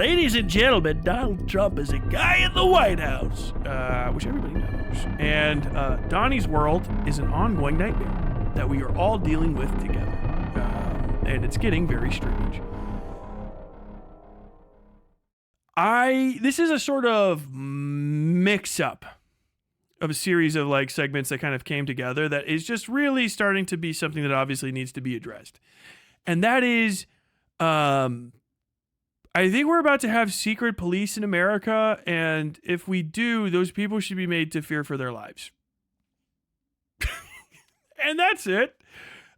Ladies and gentlemen, Donald Trump is a guy in the White House, which everybody knows. And Donnie's world is an ongoing nightmare that we are all dealing with together. And it's getting very strange. This is a sort of mix-up of a series of like segments that kind of came together that is just really starting to be something that obviously needs to be addressed. And that is, I think we're about to have secret police in America, and if we do, those people should be made to fear for their lives. And that's it.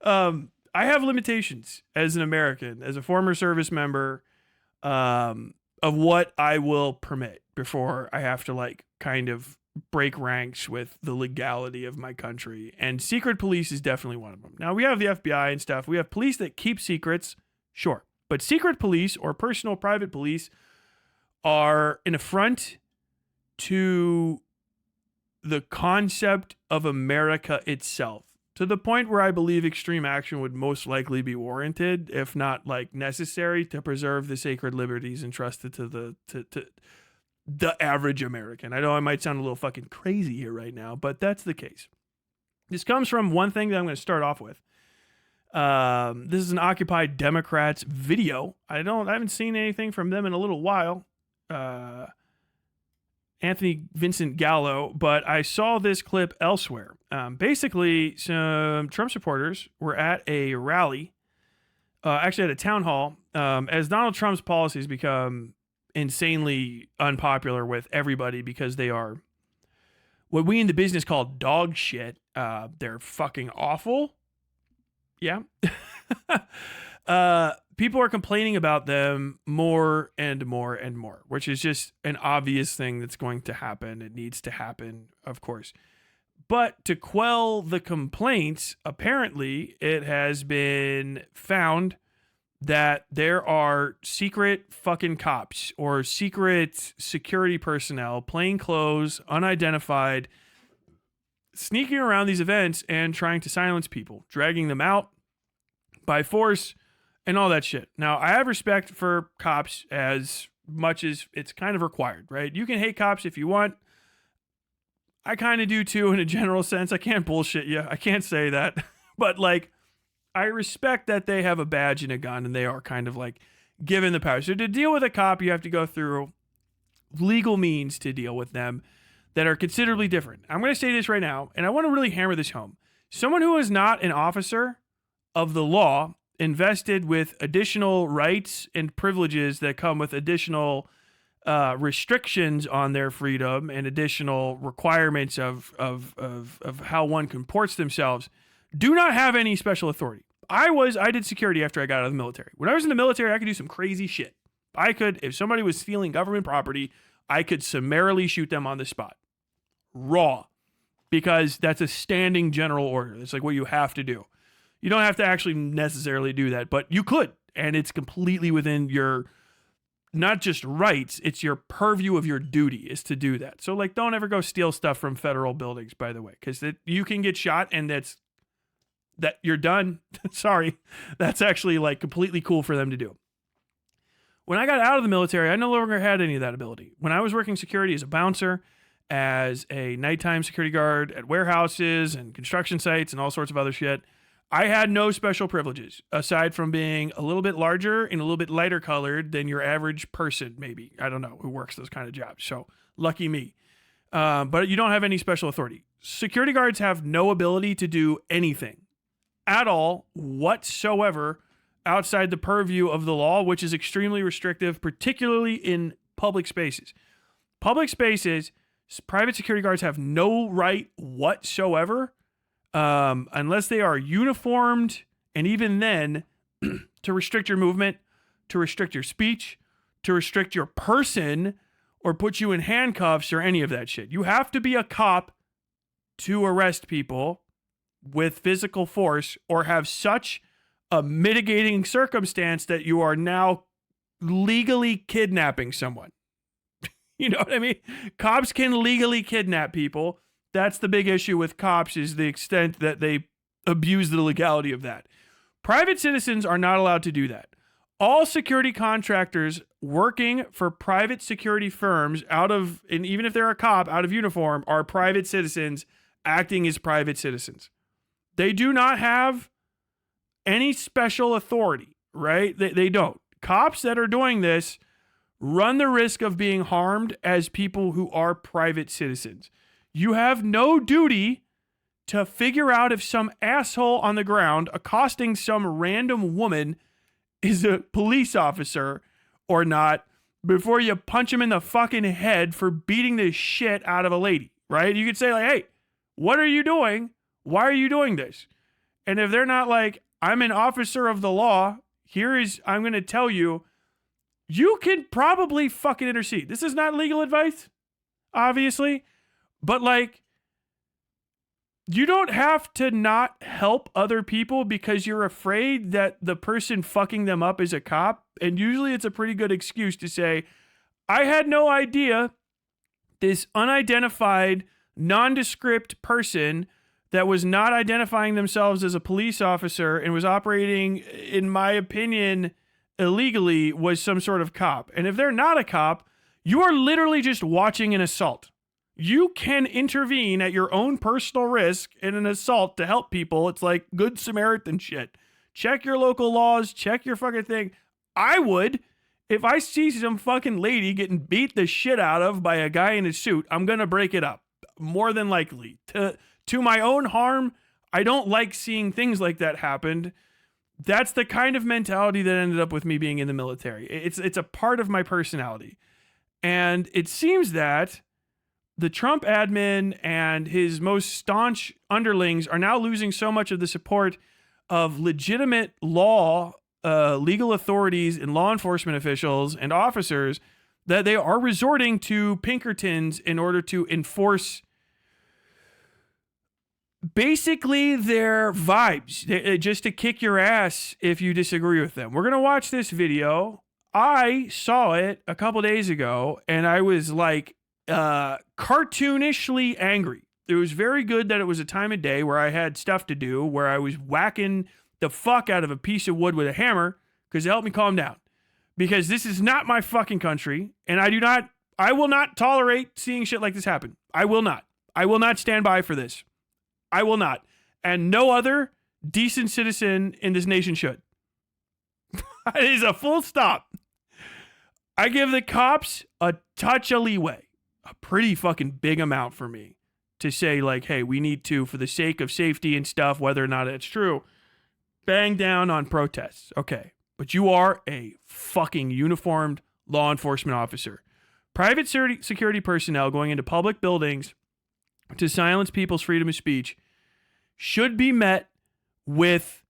I have limitations as an American, as a former service member, of what I will permit before I have to like kind of break ranks with the legality of my country. And secret police is definitely one of them. Now, we have the FBI and stuff. We have police that keep secrets, sure. But secret police or personal private police are an affront to the concept of America itself, to the point where I believe extreme action would most likely be warranted, if not like necessary, to preserve the sacred liberties entrusted to the average American. I know I might sound a little fucking crazy here right now, but that's the case. This comes from one thing that I'm going to start off with. This is an Occupy Democrats video. I haven't seen anything from them in a little while. Anthony Vincent Gallo, but I saw this clip elsewhere. Basically, some Trump supporters were at a rally, actually at a town hall, as Donald Trump's policies become insanely unpopular with everybody because they are what we in the business call dog shit. They're fucking awful. Yeah. People are complaining about them more and more and more, which is just an obvious thing that's going to happen. It needs to happen, of course. But to quell the complaints, apparently it has been found that there are secret fucking cops or secret security personnel, plain clothes, unidentified, sneaking around these events and trying to silence people, dragging them out by force and all that shit. Now, I have respect for cops as much as it's kind of required, right? You can hate cops if you want. I kind of do too in a general sense. I can't bullshit you. I can't say that. But like, I respect that they have a badge and a gun and they are kind of like given the power. So to deal with a cop, you have to go through legal means to deal with them that are considerably different. I'm going to say this right now, and I want to really hammer this home. Someone who is not an officer of the law, invested with additional rights and privileges that come with additional restrictions on their freedom and additional requirements of how one comports themselves, do not have any special authority. I did security after I got out of the military. When I was in the military, I could do some crazy shit. I could, if somebody was stealing government property, I could summarily shoot them on the spot. Raw. Because that's a standing general order. It's like what you have to do. You don't have to actually necessarily do that, but you could. And it's completely within your, not just rights, it's your purview of your duty is to do that. So like, don't ever go steal stuff from federal buildings, by the way, because you can get shot and that you're done. Sorry. That's actually like completely cool for them to do. When I got out of the military, I no longer had any of that ability. When I was working security as a bouncer, as a nighttime security guard at warehouses and construction sites and all sorts of other shit, I had no special privileges aside from being a little bit larger and a little bit lighter colored than your average person, maybe. I don't know who works those kind of jobs. So lucky me. But you don't have any special authority. Security guards have no ability to do anything at all whatsoever outside the purview of the law, which is extremely restrictive, particularly in public spaces. Public spaces, private security guards have no right whatsoever, unless they are uniformed, and even then, to restrict your movement, to restrict your speech, to restrict your person, or put you in handcuffs or any of that shit. You have to be a cop to arrest people with physical force or have such a mitigating circumstance that you are now legally kidnapping someone. You know what I mean? Cops can legally kidnap people. That's the big issue with cops, is the extent that they abuse the legality of that. Private citizens are not allowed to do that. all security contractors working for private security firms and even if they're a cop out of uniform, are private citizens acting as private citizens. They do not have any special authority, right? They don't. Cops that are doing this run the risk of being harmed as people who are private citizens. You have no duty to figure out if some asshole on the ground accosting some random woman is a police officer or not before you punch him in the fucking head for beating the shit out of a lady, right? You could say like, hey, what are you doing? Why are you doing this? And if they're not like, I'm an officer of the law, I'm going to tell you, you can probably fucking intercede. This is not legal advice, obviously, but like, you don't have to not help other people because you're afraid that the person fucking them up is a cop. And usually it's a pretty good excuse to say, I had no idea this unidentified, nondescript person that was not identifying themselves as a police officer and was operating, in my opinion, illegally was some sort of cop. And if they're not a cop, you are literally just watching an assault. You can intervene at your own personal risk in an assault to help people. It's like Good Samaritan shit. Check your local laws, check your fucking thing. I would, if I see some fucking lady getting beat the shit out of by a guy in a suit, I'm going to break it up. More than likely. To my own harm, I don't like seeing things like that happen. That's the kind of mentality that ended up with me being in the military. It's a part of my personality. And it seems that the Trump admin and his most staunch underlings are now losing so much of the support of legitimate legal authorities and law enforcement officials and officers that they are resorting to Pinkertons in order to enforce basically their vibes, just to kick your ass if you disagree with them. We're going to watch this video. I saw it a couple days ago and I was like cartoonishly angry. It was very good that it was a time of day where I had stuff to do, where I was whacking the fuck out of a piece of wood with a hammer because it helped me calm down. Because this is not my fucking country and I will not tolerate seeing shit like this happen. I will not stand by for this. I will not. And no other decent citizen in this nation should. It is a full stop. I give the cops a touch of leeway. A pretty fucking big amount for me. To say like, hey, we need to, for the sake of safety and stuff, whether or not it's true, bang down on protests. Okay. But you are a fucking uniformed law enforcement officer. Private security personnel going into public buildings to silence people's freedom of speech should be met with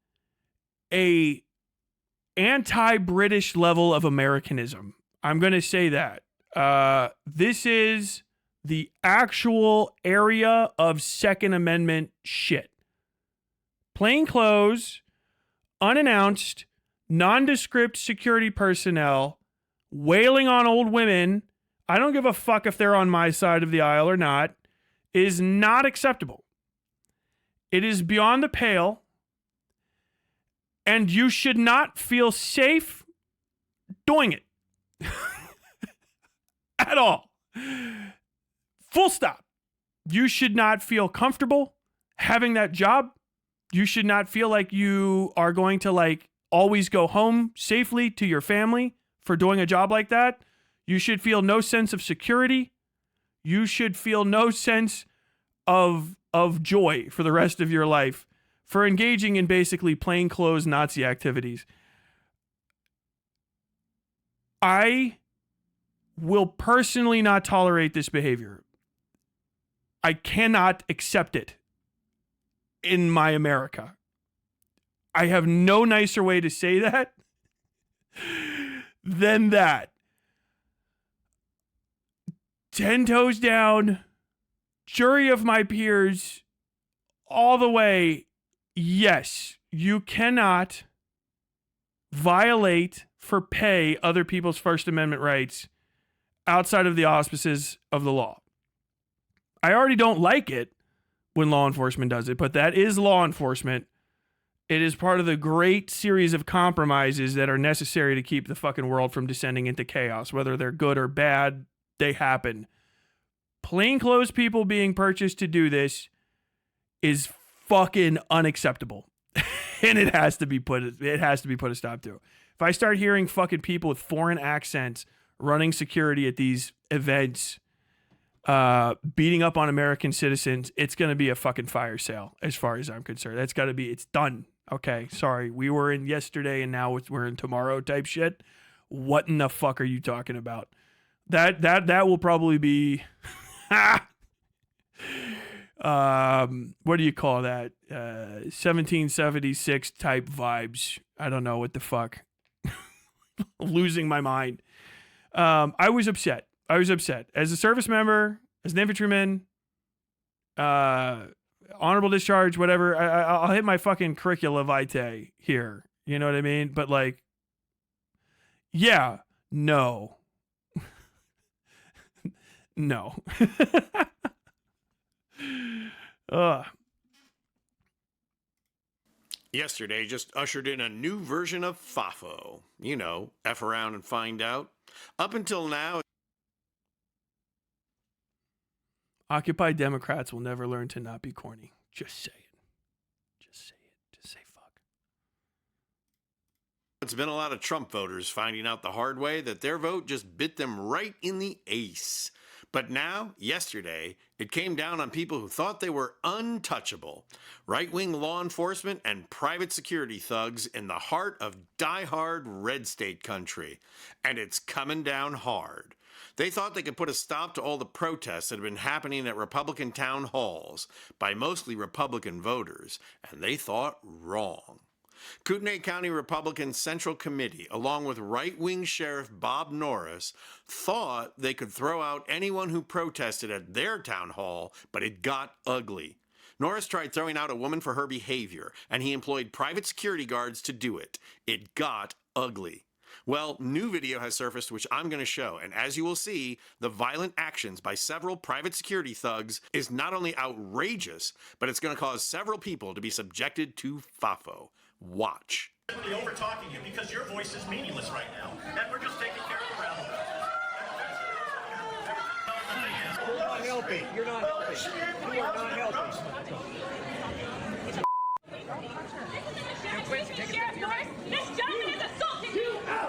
a anti-British level of Americanism. I'm going to say that. This is the actual area of Second Amendment shit. Plain clothes, unannounced, nondescript security personnel wailing on old women, I don't give a fuck if they're on my side of the aisle or not, is not acceptable. It is beyond the pale, and you should not feel safe doing it. At all. Full stop. You should not feel comfortable having that job. You should not feel like you are going to always go home safely to your family for doing a job like that. You should feel no sense of security. You should feel no sense of joy for the rest of your life for engaging in basically plainclothes Nazi activities. I will personally not tolerate this behavior. I cannot accept it in my America. I have no nicer way to say that than that. 10 toes down, jury of my peers, all the way. Yes, you cannot violate for pay other people's First Amendment rights outside of the auspices of the law. I already don't like it when law enforcement does it, but that is law enforcement. It is part of the great series of compromises that are necessary to keep the fucking world from descending into chaos. Whether they're good or bad, they happen. Plainclothes people being purchased to do this is fucking unacceptable. And it has to be put a stop to. If I start hearing fucking people with foreign accents running security at these events, beating up on American citizens, it's going to be a fucking fire sale as far as I'm concerned. It's done. Okay, sorry. We were in yesterday and now we're in tomorrow type shit. What in the fuck are you talking about? That will probably be what do you call that? 1776 type vibes. I don't know what the fuck. Losing my mind. I was upset. As a service member, as an infantryman, honorable discharge, whatever. I'll hit my fucking curricula vitae here. You know what I mean? But like, yeah, no. No. Yesterday just ushered in a new version of FAFO. You know, F around and find out. Up until now, Occupy Democrats will never learn to not be corny. Just say it. Just say it. Just say fuck. it's been a lot of Trump voters finding out the hard way that their vote just bit them right in the ace. But now, yesterday, it came down on people who thought they were untouchable. Right-wing law enforcement and private security thugs in the heart of die-hard red state country. And it's coming down hard. They thought they could put a stop to all the protests that had been happening at Republican town halls by mostly Republican voters, and they thought wrong. Kootenai County Republican Central Committee, along with right-wing Sheriff Bob Norris, thought they could throw out anyone who protested at their town hall, but it got ugly. Norris tried throwing out a woman for her behavior, and he employed private security guards to do it. It got ugly. Well, new video has surfaced which I'm going to show, and as you will see, the violent actions by several private security thugs is not only outrageous, but it's going to cause several people to be subjected to FAFO. Watch. Really over talking you because your voice is meaningless right now, and we're just taking care of the problem. You're not helping. You're not helping. You are not helping. Sheriff Norris, this gentleman is assaulting me.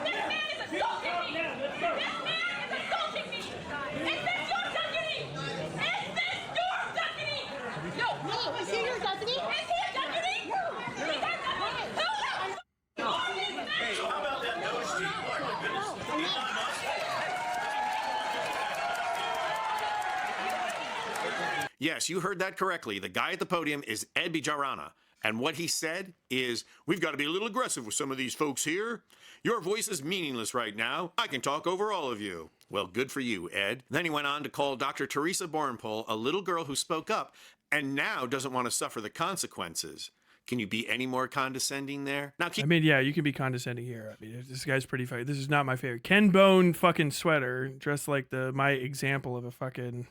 This man is assaulting me. This man is assaulting me. Is this your deputy? Is this your deputy? No. Is he your deputy? Is he a deputy? No. Is he a deputy? Who else? Hey, so how about that nose to you? Oh, my goodness. Yes, you heard that correctly. The guy at the podium is Ed Bijarana. And what he said is, we've got to be a little aggressive with some of these folks here. Your voice is meaningless right now. I can talk over all of you. Well, good for you, Ed. Then he went on to call Dr. Teresa Bornpole a little girl who spoke up and now doesn't want to suffer the consequences. Can you be any more condescending there? Now, I mean, yeah, you can be condescending here. I mean, this guy's pretty funny. This is not my favorite. Ken Bone fucking sweater, dressed like my example of a fucking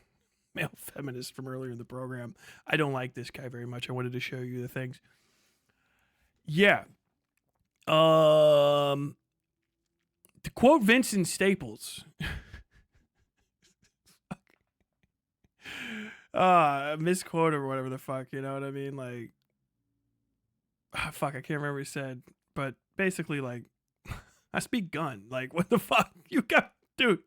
male feminist from earlier in the program. I don't like this guy very much. I wanted to show you the things. Yeah. To quote Vincent Staples. Misquote or whatever the fuck, you know what I mean? Like, fuck, I can't remember what he said, but basically, like, I speak gun. Like, what the fuck? You got, dude.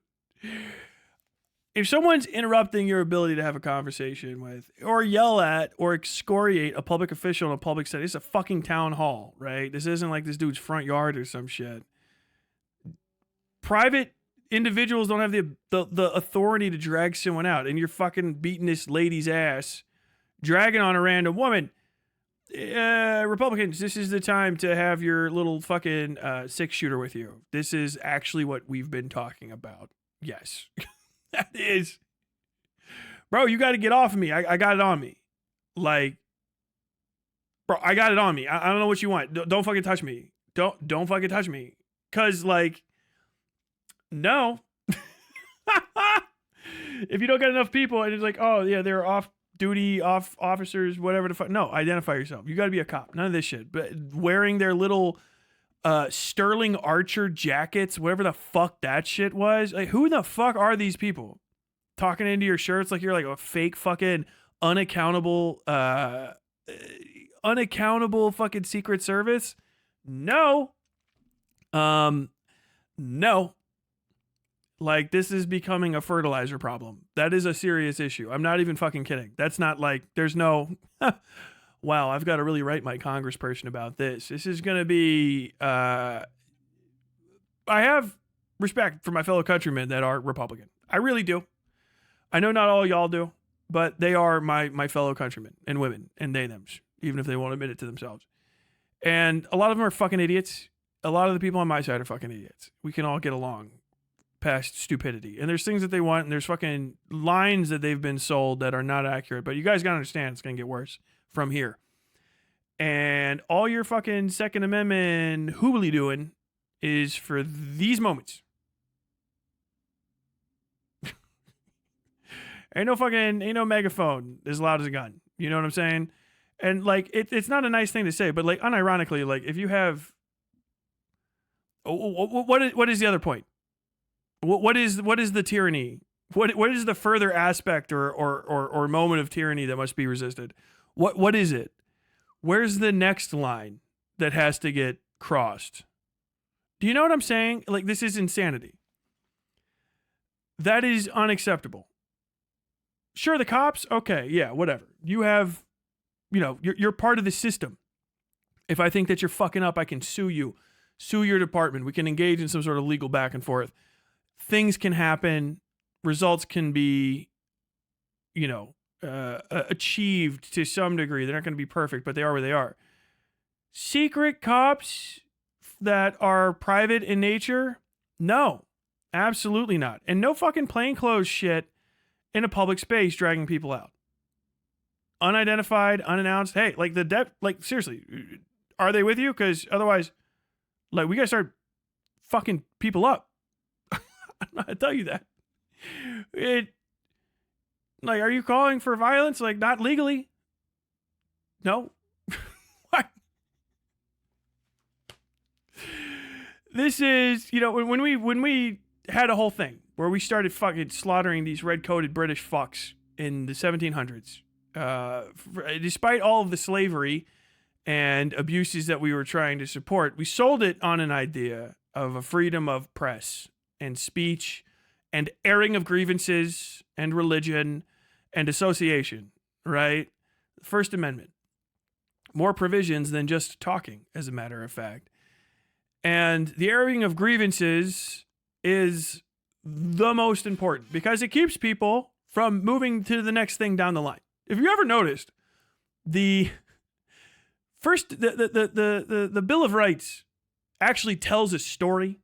If someone's interrupting your ability to have a conversation with, or yell at, or excoriate a public official in a public setting, it's a fucking town hall, right? This isn't like this dude's front yard or some shit. Private individuals don't have the authority to drag someone out, and you're fucking beating this lady's ass, dragging on a random woman. Republicans, this is the time to have your little fucking 6-shooter with you. This is actually what we've been talking about. Yes. That is, bro, you got to get off of me. I got it on me. Like, bro, I got it on me. I don't know what you want. Don't fucking touch me. Don't fucking touch me. Cause like, no. If you don't get enough people and it's like, oh yeah, they're off duty officers, whatever the fuck. No, identify yourself. You got to be a cop. None of this shit. But wearing their little Sterling Archer jackets, whatever the fuck that shit was. Like, who the fuck are these people? Talking into your shirts like you're like a fake fucking unaccountable fucking Secret Service? No. No. Like, this is becoming a fertilizer problem. That is a serious issue. I'm not even fucking kidding. That's not like, there's no, wow, I've got to really write my congressperson about this. This is going to be, I have respect for my fellow countrymen that are Republican. I really do. I know not all y'all do, but they are my fellow countrymen and women and they, thems, even if they won't admit it to themselves. And a lot of them are fucking idiots. A lot of the people on my side are fucking idiots. We can all get along past stupidity. And there's things that they want, and there's fucking lines that they've been sold that are not accurate. But you guys gotta understand it's gonna get worse from here. And all your fucking Second Amendment hoobly doing is for these moments. Ain't no megaphone as loud as a gun. You know what I'm saying? And like, it's not a nice thing to say, but like, unironically, like, if you have, what is the other point? What is the tyranny? What is the further aspect or moment of tyranny that must be resisted? What is it? Where's the next line that has to get crossed? Do you know what I'm saying? Like, this is insanity. That is unacceptable. Sure, the cops, okay, yeah, whatever. You have, you're part of the system. If I think that you're fucking up, I can sue you, sue your department. We can engage in some sort of legal back and forth. Things can happen. Results can be, achieved to some degree. They're not going to be perfect, but they are where they are. Secret cops that are private in nature? No, absolutely not. And no fucking plainclothes shit in a public space dragging people out. Unidentified, unannounced. Hey, like seriously, are they with you? Because otherwise, like, we got to start fucking people up. I'm not gonna tell you that. Like, are you calling for violence? Like, not legally. No. What? This is, when we had a whole thing where we started fucking slaughtering these red-coated British fucks in the 1700s, despite all of the slavery and abuses that we were trying to support, we sold it on an idea of a freedom of press and speech and airing of grievances and religion and association, right? First Amendment. More provisions than just talking, as a matter of fact. And the airing of grievances is the most important because it keeps people from moving to the next thing down the line. If you ever noticed, the Bill of Rights actually tells a story.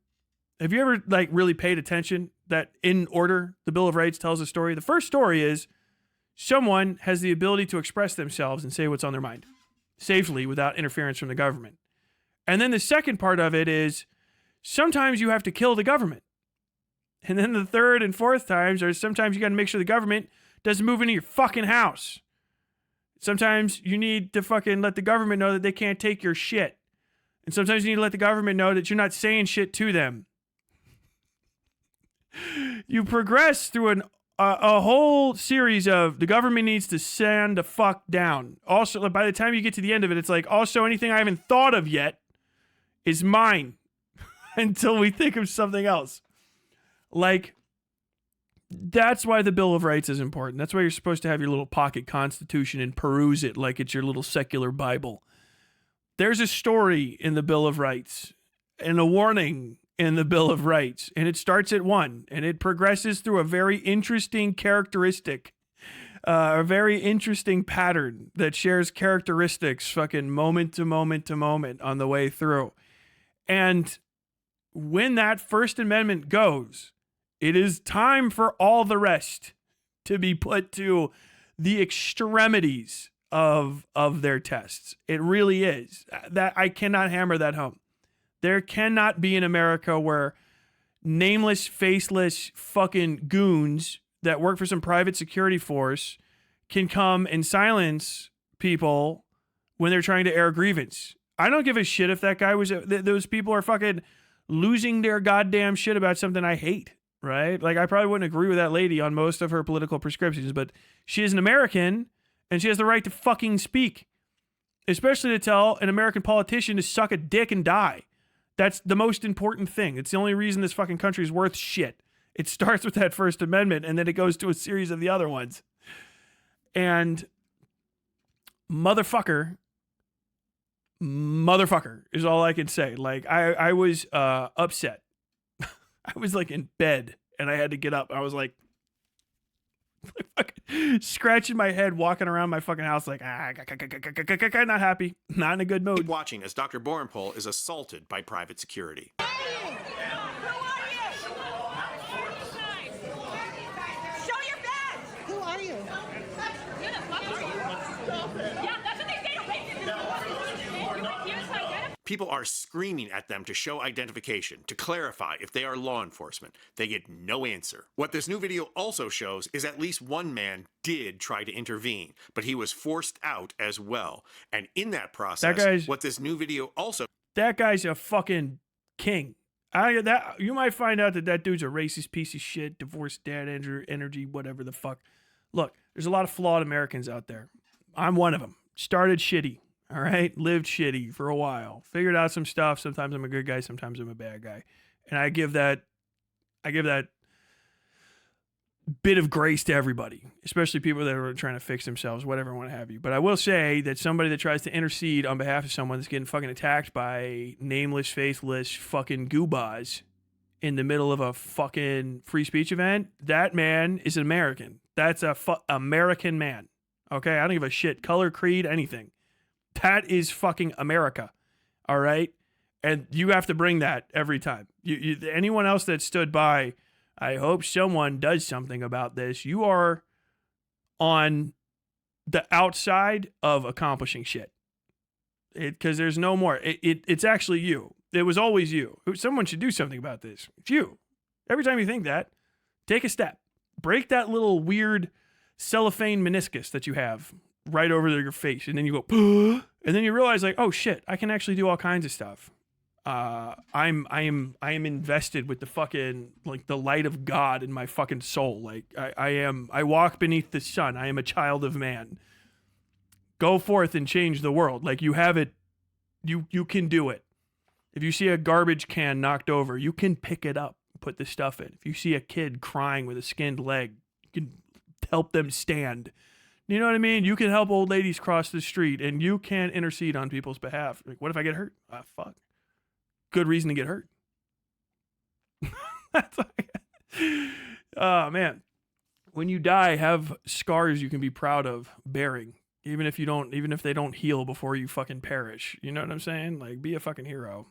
Have you ever really paid attention that in order the Bill of Rights tells a story? The first story is someone has the ability to express themselves and say what's on their mind safely without interference from the government. And then the second part of it is sometimes you have to kill the government. And then the third and fourth times are sometimes you got to make sure the government doesn't move into your fucking house. Sometimes you need to fucking let the government know that they can't take your shit. And sometimes you need to let the government know that you're not saying shit to them. You progress through a whole series of the government needs to stand the fuck down. Also, by the time you get to the end of it, it's like, also anything I haven't thought of yet is mine until we think of something else. Like, that's why the Bill of Rights is important. That's why you're supposed to have your little pocket constitution and peruse it like it's your little secular Bible. There's a story in the Bill of Rights and a warning in the Bill of Rights, and it starts at 1, and it progresses through a very interesting characteristic, a very interesting pattern that shares characteristics fucking moment to moment to moment on the way through. And when that First Amendment goes, it is time for all the rest to be put to the extremities of their tests. It really is. That I cannot hammer that home. There cannot be an America where nameless, faceless fucking goons that work for some private security force can come and silence people when they're trying to air a grievance. I don't give a shit if that guy was, those people are fucking losing their goddamn shit about something I hate, right? Like, I probably wouldn't agree with that lady on most of her political prescriptions, but she is an American and she has the right to fucking speak, especially to tell an American politician to suck a dick and die. That's the most important thing. It's the only reason this fucking country is worth shit. It starts with that First Amendment and then it goes to a series of the other ones. And motherfucker is all I can say. Like, I was upset. I was like in bed and I had to get up. I was like fucking scratching my head, walking around my fucking house like, not happy, not in a good mood. Keep watching as Dr. Borenpol is assaulted by private security. People are screaming at them to show identification, to clarify if they are law enforcement. They get no answer. What this new video also shows is at least one man did try to intervene, but he was forced out as well. And in that process, what this new video also... That guy's a fucking king. You might find out that dude's a racist piece of shit, divorced dad energy, whatever the fuck. Look, there's a lot of flawed Americans out there. I'm one of them. Started shitty. All right, lived shitty for a while. Figured out some stuff. Sometimes I'm a good guy. Sometimes I'm a bad guy, and I give that bit of grace to everybody, especially people that are trying to fix themselves, whatever, what have you. But I will say that somebody that tries to intercede on behalf of someone that's getting fucking attacked by nameless, faceless, fucking goobahs in the middle of a fucking free speech event, that man is an American. That's a American man. Okay, I don't give a shit, color, creed, anything. That is fucking America, all right? And you have to bring that every time. Anyone else that stood by, I hope someone does something about this. You are on the outside of accomplishing shit. Because there's no more. It's actually you. It was always you. Someone should do something about this. It's you. Every time you think that, take a step. Break that little weird cellophane meniscus that you have right over your face, and then you go, and then you realize, like, oh shit, I can actually do all kinds of stuff. I am invested with the fucking, like, the light of God in my fucking soul. Like, I walk beneath the sun. I am a child of man. Go forth and change the world. Like, you have it. You can do it. If you see a garbage can knocked over, you can pick it up, put the stuff in. If you see a kid crying with a skinned leg, you can help them stand. You know what I mean? You can help old ladies cross the street, and you can intercede on people's behalf. Like, what if I get hurt? Ah, fuck. Good reason to get hurt. Oh, man. When you die, have scars you can be proud of bearing, even if they don't heal before you fucking perish. You know what I'm saying? Like, be a fucking hero.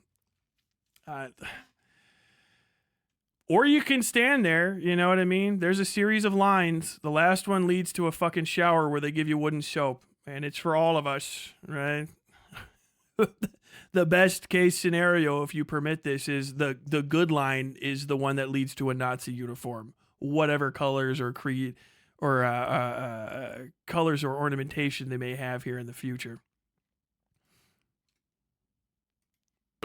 Or you can stand there, you know what I mean? There's a series of lines. The last one leads to a fucking shower where they give you wooden soap. And it's for all of us, right? The best case scenario, if you permit this, is the good line is the one that leads to a Nazi uniform. Whatever colors or creed or colors or ornamentation they may have here in the future.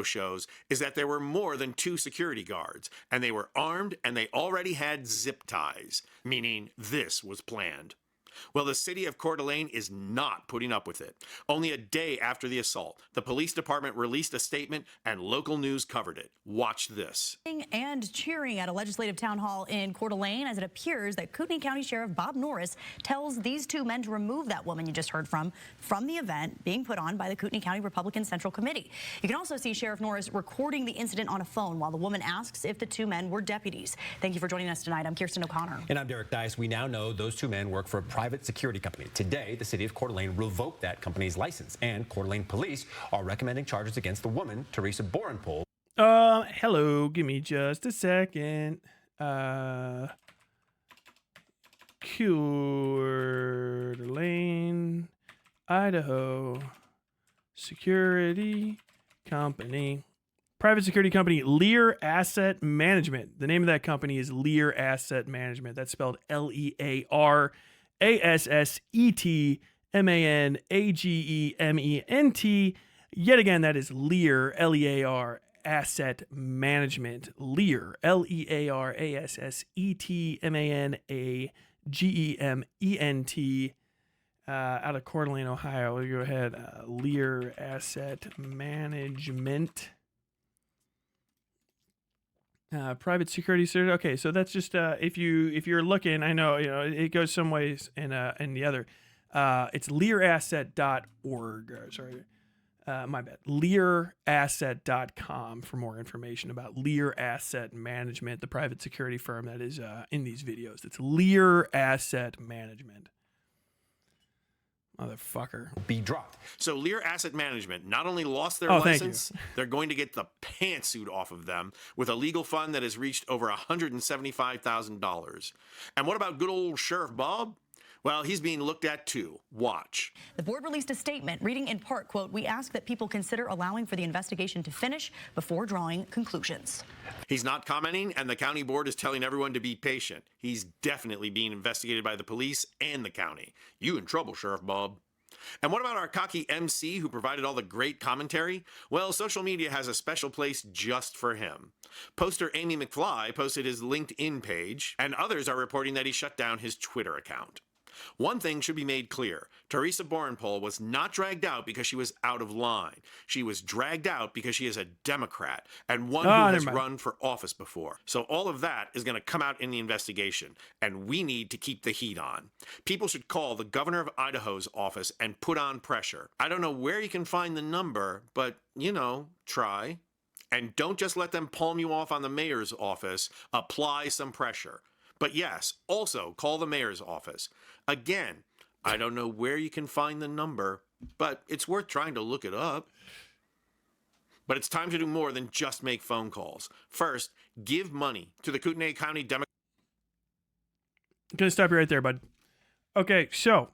Shows is that there were more than 2 security guards, and they were armed and they already had zip ties, meaning this was planned. Well, the city of Coeur d'Alene is not putting up with it. Only a day after the assault, the police department released a statement and local news covered it. Watch this. And cheering at a legislative town hall in Coeur d'Alene as it appears that Kootenai County Sheriff Bob Norris tells these 2 men to remove that woman you just heard from the event being put on by the Kootenai County Republican Central Committee. You can also see Sheriff Norris recording the incident on a phone while the woman asks if the 2 men were deputies. Thank you for joining us tonight. I'm Kirsten O'Connor. And I'm Derek Dice. We now know those 2 men work for a private security company. Today, the city of Coeur d'Alene revoked that company's license, and Coeur d'Alene police are recommending charges against the woman, Teresa Borenpol. Hello, give me just a second. Coeur d'Alene, Idaho, security company. Private security company, Lear Asset Management. The name of that company is Lear Asset Management. That's spelled Lear Lear, ASSETMANAGEMENT. Yet again, that is Lear, Lear Asset Management. Lear, LEARASSETMANAGEMENT. Out of Coeur d'Alene, Ohio. We'll go ahead. Lear Asset Management. Private security service. Okay, so that's just if you're looking, I know it goes some ways and the other. It's learasset.org. Sorry, my bad. Learasset.com for more information about Lear Asset Management, the private security firm that is in these videos. It's Lear Asset Management. Motherfucker. Be dropped. So Lear Asset Management not only lost their thank license, they're going to get the pantsuit off of them with a legal fund that has reached over $175,000. And what about good old Sheriff Bob? Well, he's being looked at too. Watch. The board released a statement reading in part, quote, "We ask that people consider allowing for the investigation to finish before drawing conclusions." He's not commenting, and the county board is telling everyone to be patient. He's definitely being investigated by the police and the county. You in trouble, Sheriff Bob. And what about our cocky MC who provided all the great commentary? Well, social media has a special place just for him. Poster Amy McFly posted his LinkedIn page, and others are reporting that he shut down his Twitter account. One thing should be made clear. Teresa Borenpol was not dragged out because she was out of line. She was dragged out because she is a Democrat and one who has run for office before. So all of that is going to come out in the investigation, and we need to keep the heat on. People should call the governor of Idaho's office and put on pressure. I don't know where you can find the number, but, try. And don't just let them palm you off on the mayor's office. Apply some pressure. But yes, also call the mayor's office. Again, I don't know where you can find the number, but it's worth trying to look it up. But it's time to do more than just make phone calls. First, give money to the Kootenai County Democrat. I'm going to stop you right there, bud. Okay, so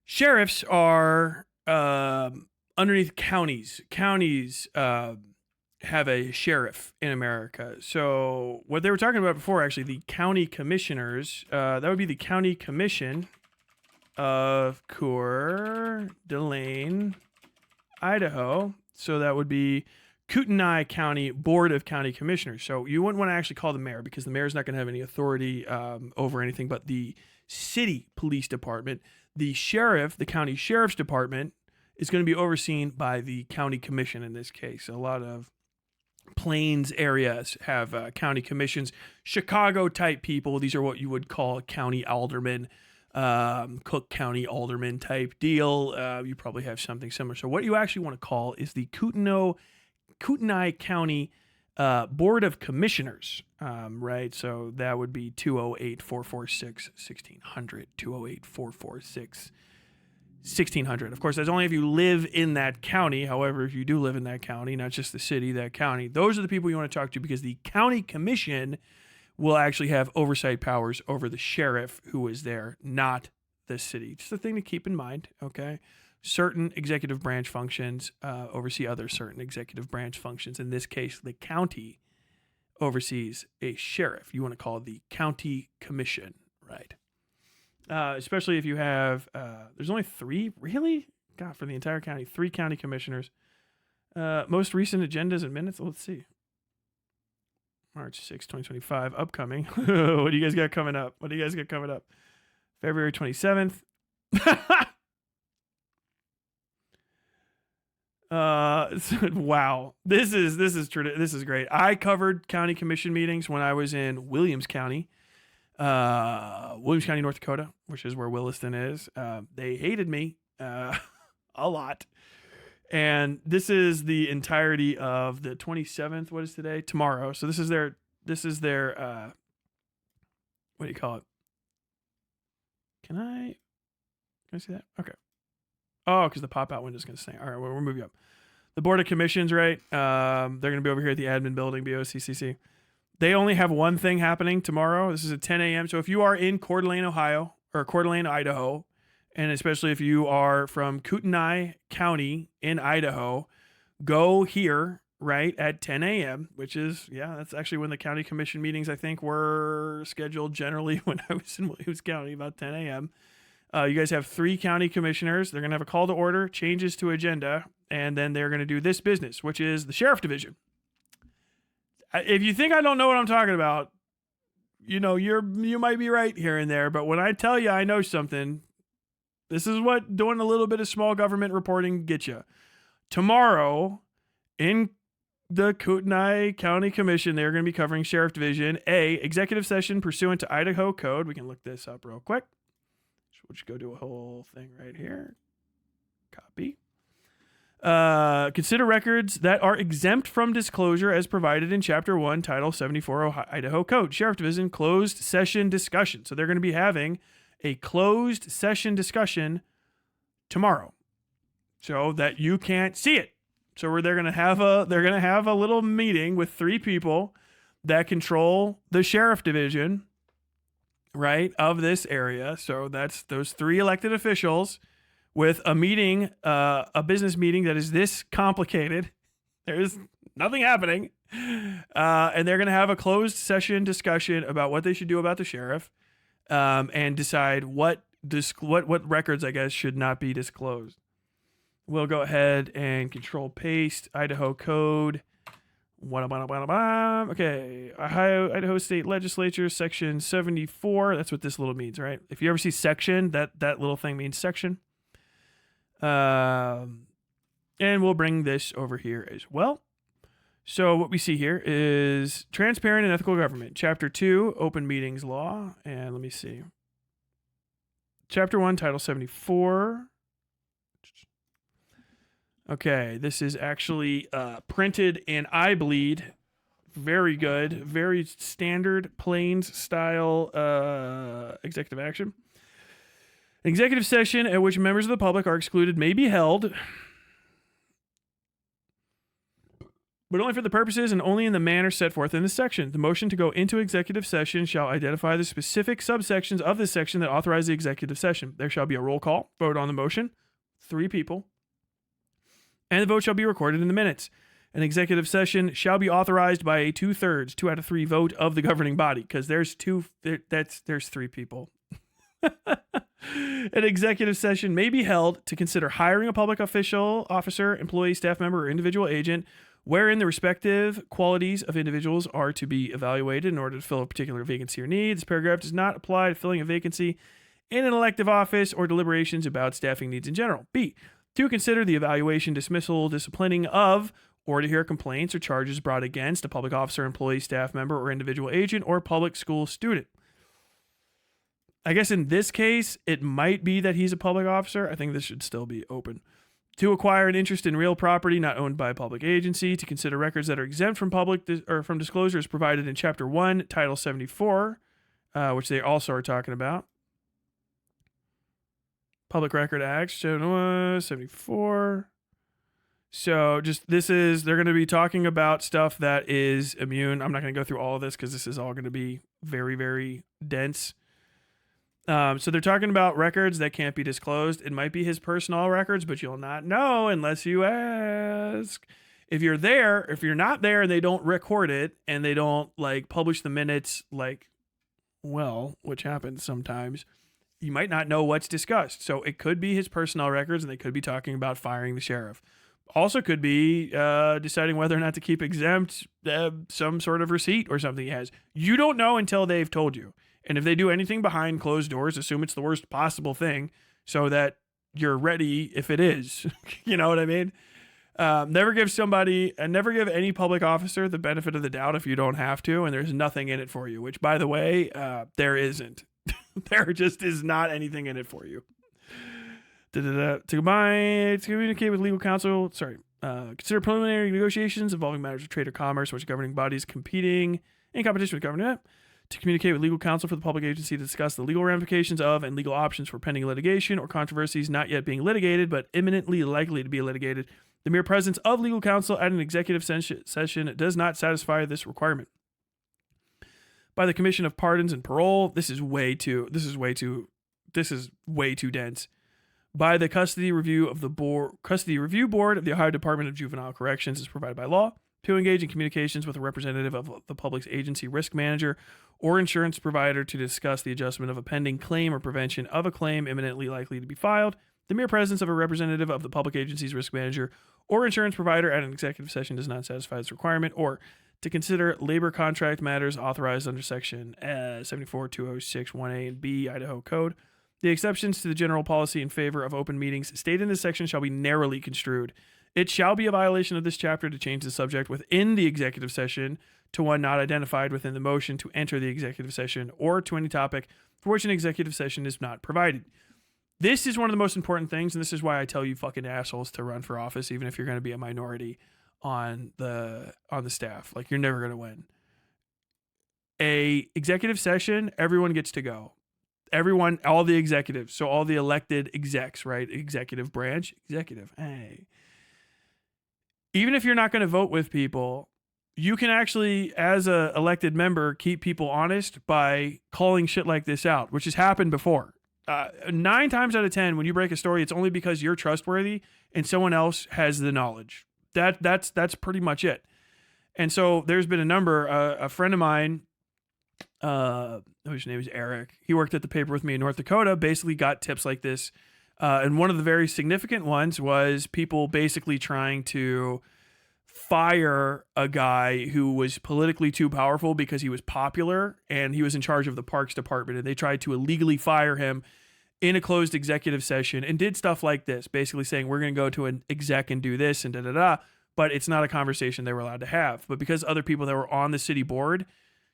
sheriffs are underneath counties. Counties have a sheriff in America. So what they were talking about before, actually, the county commissioners, that would be the county commission of Coeur d'Alene, Idaho. So that would be Kootenai County Board of County Commissioners. So you wouldn't want to actually call the mayor because the mayor's not going to have any authority over anything but the city police department. The sheriff, the county sheriff's department, is going to be overseen by the county commission in this case. A lot of Plains areas have county commissions. Chicago type people, these are what you would call county aldermen, Cook County alderman type deal. You probably have something similar. So what you actually want to call is the Kootenai County Board of Commissioners, right? So that would be 208-446-1600, 208-446-1600. Of course, that's only if you live in that county. However, if you do live in that county, not just the city, that county, those are the people you want to talk to because the county commission will actually have oversight powers over the sheriff who is there, not the city. Just a thing to keep in mind, okay? Certain executive branch functions oversee other certain executive branch functions. In this case, the county oversees a sheriff. You want to call it the county commission, right? Especially if you have, there's only 3, really? God, for the entire county, 3 county commissioners. Most recent agendas and minutes, let's see. March 6, 2025, upcoming. What do you guys got coming up? February 27th. Wow. This is great. I covered county commission meetings when I was in Williams County, North Dakota, which is where Williston is. They hated me a lot. And this is the entirety of the 27th. What is today? Tomorrow. So this is their what do you call it? Can I see that? Okay. Oh, because the pop-out window is going to stay. All right, we'll move you up. The Board of Commissions, right? They're going to be over here at the admin building, BOCCC. They only have one thing happening tomorrow. This is at 10 a.m. So if you are in Coeur d'Alene, Ohio, or Coeur d'Alene, Idaho, and especially if you are from Kootenai County in Idaho, go here right, at 10 a.m., which is, that's actually when the county commission meetings, I think, were scheduled generally when I was in Williams County, about 10 a.m. You guys have 3 county commissioners. They're going to have a call to order, changes to agenda, and then they're going to do this business, which is the sheriff division. If you think I don't know what I'm talking about, you might be right here and there, but when I tell you I know something, this is what doing a little bit of small government reporting gets you. Tomorrow, in the Kootenai County Commission, they're going to be covering Sheriff Division. Executive session pursuant to Idaho Code. We can look this up real quick. We'll just go do a whole thing right here. Copy. Consider records that are exempt from disclosure as provided in Chapter 1, Title 74 Idaho Code. Sheriff Division closed session discussion. So they're going to be having a closed session discussion tomorrow, so that you can't see it. So they're going to have a little meeting with 3 people that control the sheriff division, right, of this area. So that's those 3 elected officials with a meeting, a business meeting that is this complicated. There's nothing happening. And they're going to have a closed session discussion about what they should do about the sheriff, and decide what records, I guess, should not be disclosed. We'll go ahead and control paste Idaho Code. Okay, Idaho State Legislature, Section 74. That's what this little means, right? If you ever see section, that little thing means section. And we'll bring this over here as well. So what we see here is transparent and ethical government. Chapter 2, open meetings law. And let me see. Chapter 1, Title 74. Okay, this is actually printed in iBleed. Very good. Very standard, Plains style executive action. An executive session at which members of the public are excluded may be held, but only for the purposes and only in the manner set forth in this section. The motion to go into executive session shall identify the specific subsections of this section that authorize the executive session. There shall be a roll call, vote on the motion, 3 people, and the vote shall be recorded in the minutes. An executive session shall be authorized by a 2/3, 2 out of 3 vote of the governing body, because there's 3 people. An executive session may be held to consider hiring a public official, officer, employee, staff member, or individual agent, wherein the respective qualities of individuals are to be evaluated in order to fill a particular vacancy or need. This paragraph does not apply to filling a vacancy in an elective office or deliberations about staffing needs in general. B, to consider the evaluation, dismissal, disciplining of, or to hear complaints or charges brought against a public officer, employee, staff member, or individual agent, or public school student. I guess in this case, it might be that he's a public officer. I think this should still be open. To acquire an interest in real property not owned by a public agency, to consider records that are exempt from public or from disclosure is provided in Chapter 1, Title 74, which they also are talking about. Public Record Act, 74. So they're going to be talking about stuff that is immune. I'm not going to go through all of this because this is all going to be very, very dense. So they're talking about records that can't be disclosed. It might be his personal records, but you'll not know unless you ask. If you're not there and they don't record it and they don't publish the minutes, which happens sometimes, you might not know what's discussed. So it could be his personnel records and they could be talking about firing the sheriff. Also could be deciding whether or not to keep exempt some sort of receipt or something he has. You don't know until they've told you. And if they do anything behind closed doors, assume it's the worst possible thing so that you're ready if it is. You know what I mean? Never give any public officer the benefit of the doubt if you don't have to, and there's nothing in it for you, which, by the way, there isn't. There just is not anything in it for you. To communicate with legal counsel, consider preliminary negotiations involving matters of trade or commerce, which governing bodies competing in competition with government. To communicate with legal counsel for the public agency to discuss the legal ramifications of and legal options for pending litigation or controversies not yet being litigated but imminently likely to be litigated. The mere presence of legal counsel at an executive session does not satisfy this requirement. By the Commission of Pardons and Parole, this is way too dense. By the Custody Review Board of the Ohio Department of Juvenile Corrections as provided by law. to engage in communications with a representative of the public's agency risk manager or insurance provider to discuss the adjustment of a pending claim or prevention of a claim imminently likely to be filed. The mere presence of a representative of the public agency's risk manager or insurance provider at an executive session does not satisfy this requirement, or to consider labor contract matters authorized under Section 74-206-1A and B Idaho Code. The exceptions to the general policy in favor of open meetings stated in this section shall be narrowly construed. It shall be a violation of this chapter to change the subject within the executive session to one not identified within the motion to enter the executive session, or to any topic for which an executive session is not provided. This is one of the most important things, and this is why I tell you fucking assholes to run for office, even if you're going to be a minority on the staff. Like, you're never going to win. A executive session, everyone gets to go. Everyone, all the executives, so all the elected execs, right? Executive branch, executive. Hey. Even if you're not going to vote with people, you can actually, as a elected member, keep people honest by calling shit like this out, which has happened before. 9 times out of 10, when you break a story, it's only because you're trustworthy and someone else has the knowledge. That's pretty much it. And so there's been a number. A friend of mine, whose name is Eric, he worked at the paper with me in North Dakota, basically got tips like this. And one of the very significant ones was people basically trying to fire a guy who was politically too powerful because he was popular and he was in charge of the parks department, and they tried to illegally fire him in a closed executive session and did stuff like this, basically saying, we're going to go to an exec and do this and da-da-da, but it's not a conversation they were allowed to have. But because other people that were on the city board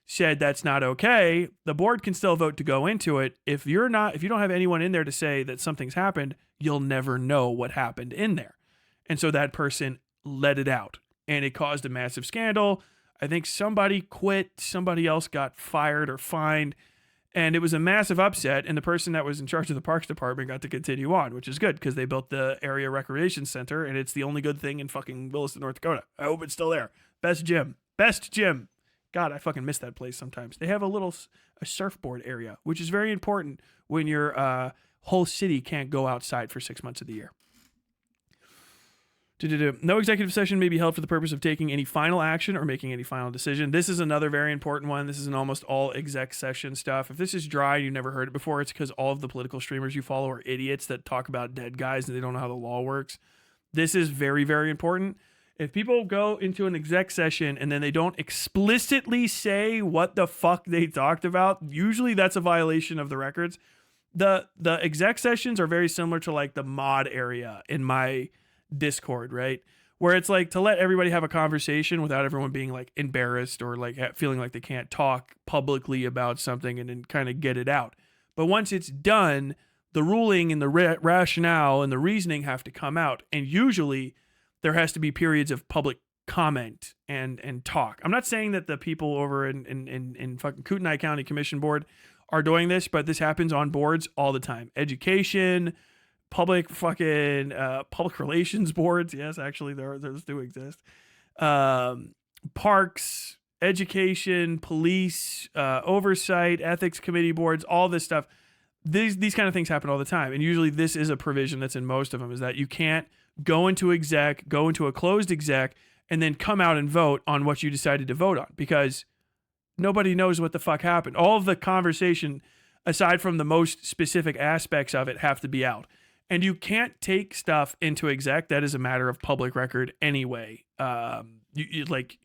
said that's not okay, the board can still vote to go into it. If you don't have anyone in there to say that something's happened, you'll never know what happened in there. And so that person let it out, and it caused a massive scandal. I think somebody quit, somebody else got fired or fined, and it was a massive upset. And the person that was in charge of the parks department got to continue on, which is good because they built the area recreation center, and it's the only good thing in fucking Williston, North Dakota. I hope it's still there. Best gym. God, I fucking miss that place sometimes. They have a surfboard area, which is very important when your whole city can't go outside for 6 months of the year. No executive session may be held for the purpose of taking any final action or making any final decision. This is another very important one. This is in almost all exec session stuff. If this is dry, you never heard it before, it's because all of the political streamers you follow are idiots that talk about dead guys and they don't know how the law works. This is very, very important. If people go into an exec session and then they don't explicitly say what the fuck they talked about, usually that's a violation of the records. The exec sessions are very similar to like the mod area in my Discord, right? Where it's like to let everybody have a conversation without everyone being like embarrassed or like feeling like they can't talk publicly about something and then kind of get it out. But once it's done, the ruling and the rationale and the reasoning have to come out. And usually there has to be periods of public comment and talk. I'm not saying that the people over in fucking Kootenai County Commission Board are doing this, but this happens on boards all the time. Education, public relations boards. Yes, actually, those do exist. Parks, education, police, oversight, ethics committee boards, all this stuff. These kind of things happen all the time. And usually this is a provision that's in most of them, is that you can't go into a closed exec, and then come out and vote on what you decided to vote on, because nobody knows what the fuck happened. All of the conversation, aside from the most specific aspects of it, have to be out. And you can't take stuff into exec that is a matter of public record anyway. You like,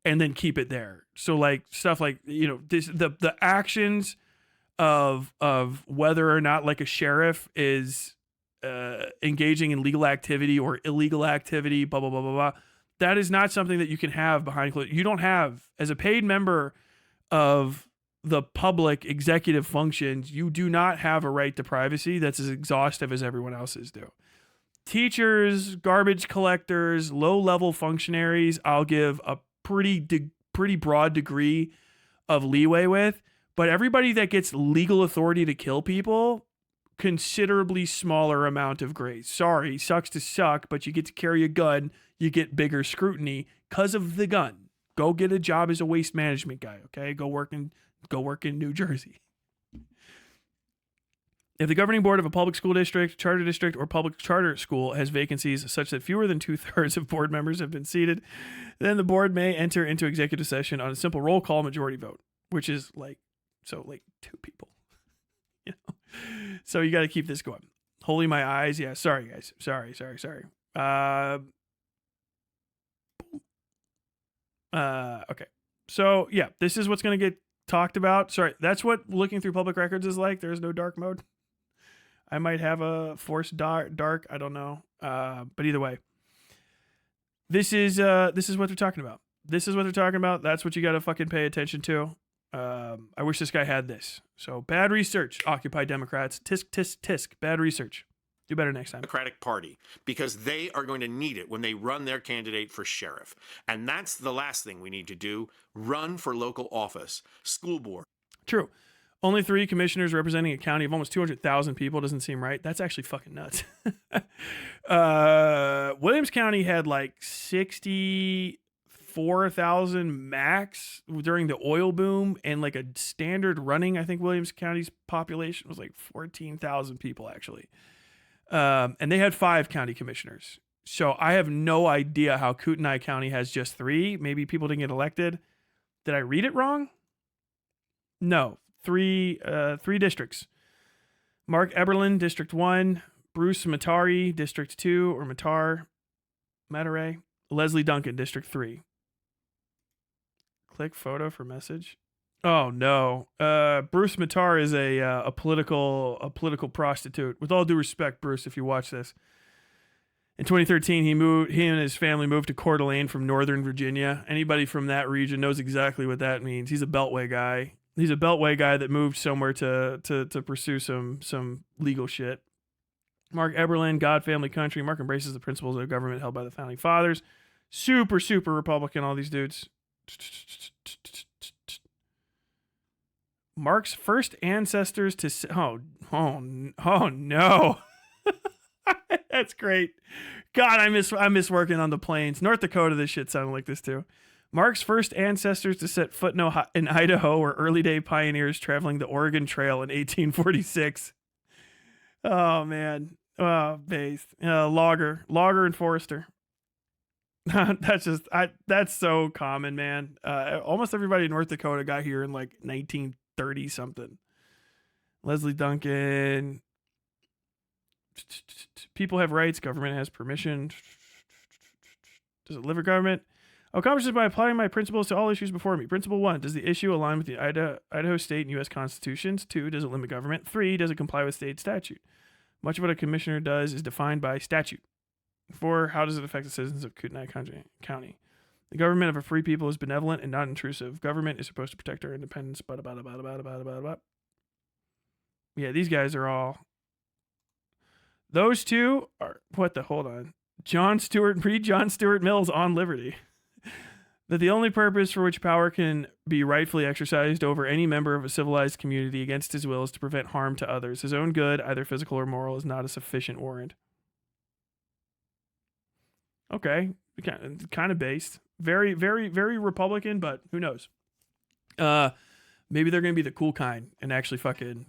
and then keep it there. So like stuff like, the actions of whether or not like a sheriff is engaging in legal activity or illegal activity, blah, blah, blah, blah, blah. That is not something that you can have behind closed. You don't have, as a paid member of the public executive functions, you do not have a right to privacy that's as exhaustive as everyone else's do. Teachers, garbage collectors, low-level functionaries, I'll give a pretty broad degree of leeway with, but everybody that gets legal authority to kill people, considerably smaller amount of grace. Sorry, sucks to suck, but you get to carry a gun, you get bigger scrutiny because of the gun. Go get a job as a waste management guy, okay? Go work in New Jersey. If the governing board of a public school district, charter district, or public charter school has vacancies such that fewer than 2/3 of board members have been seated, then the board may enter into executive session on a simple roll call majority vote, which is like 2 people. So you got to keep this going. Holy my eyes. Yeah, sorry guys. Sorry. Okay. So yeah, this is what's going to get talked about. Sorry, that's what looking through public records is like. There's no dark mode. I might have a forced dark. I don't know. But either way, this is what they're talking about. This is what they're talking about. That's what you got to fucking pay attention to. I wish this guy had this. So bad research. Occupy Democrats. Tisk, tisk, tisk. Bad research. Do better next time. Democratic Party, because they are going to need it when they run their candidate for sheriff. And that's the last thing we need to do. Run for local office, school board. True. Only 3 commissioners representing a county of almost 200,000 people doesn't seem right. That's actually fucking nuts. Williams County had like 64,000 max during the oil boom, and like a standard running, I think Williams County's population was like 14,000 people actually. And they had 5 county commissioners. So I have no idea how Kootenai County has just 3. Maybe people didn't get elected. Did I read it wrong? No. 3 districts. Mark Eberlin, District 1. Bruce Matari, District 2, or Mataray. Leslie Duncan, District 3. Click photo for message. Oh no. Bruce Matar is a political prostitute. With all due respect, Bruce, if you watch this. In 2013, he and his family moved to Coeur d'Alene from Northern Virginia. Anybody from that region knows exactly what that means. He's a Beltway guy. He's a Beltway guy that moved somewhere to pursue some legal shit. Mark Eberlin, God, Family, Country. Mark embraces the principles of a government held by the Founding Fathers. Super, super Republican, all these dudes. Mark's first ancestors to... Oh no. That's great. God, I miss working on the plains. North Dakota, this shit sounded like this too. Mark's first ancestors to set foot in Idaho were early day pioneers traveling the Oregon Trail in 1846. Oh, man. Oh, based. Logger and forester. That's so common, man. Almost everybody in North Dakota got here in like 1930 something. Leslie Duncan. People have rights. Government has permission. Does it live in government? Accomplishes by applying my principles to all issues before me. Principle 1, does the issue align with the Idaho state and U.S. constitutions? 2, does it limit government? 3, does it comply with state statute? Much of what a commissioner does is defined by statute. 4, how does it affect the citizens of Kootenai County? The government of a free people is benevolent and not intrusive. Government is supposed to protect our independence. Yeah, these guys are all... Those two are... Hold on. John Stuart Mill's On Liberty. That the only purpose for which power can be rightfully exercised over any member of a civilized community against his will is to prevent harm to others. His own good, either physical or moral, is not a sufficient warrant. Okay, kind of based. Very, very, very Republican, but who knows? Maybe they're going to be the cool kind and actually fucking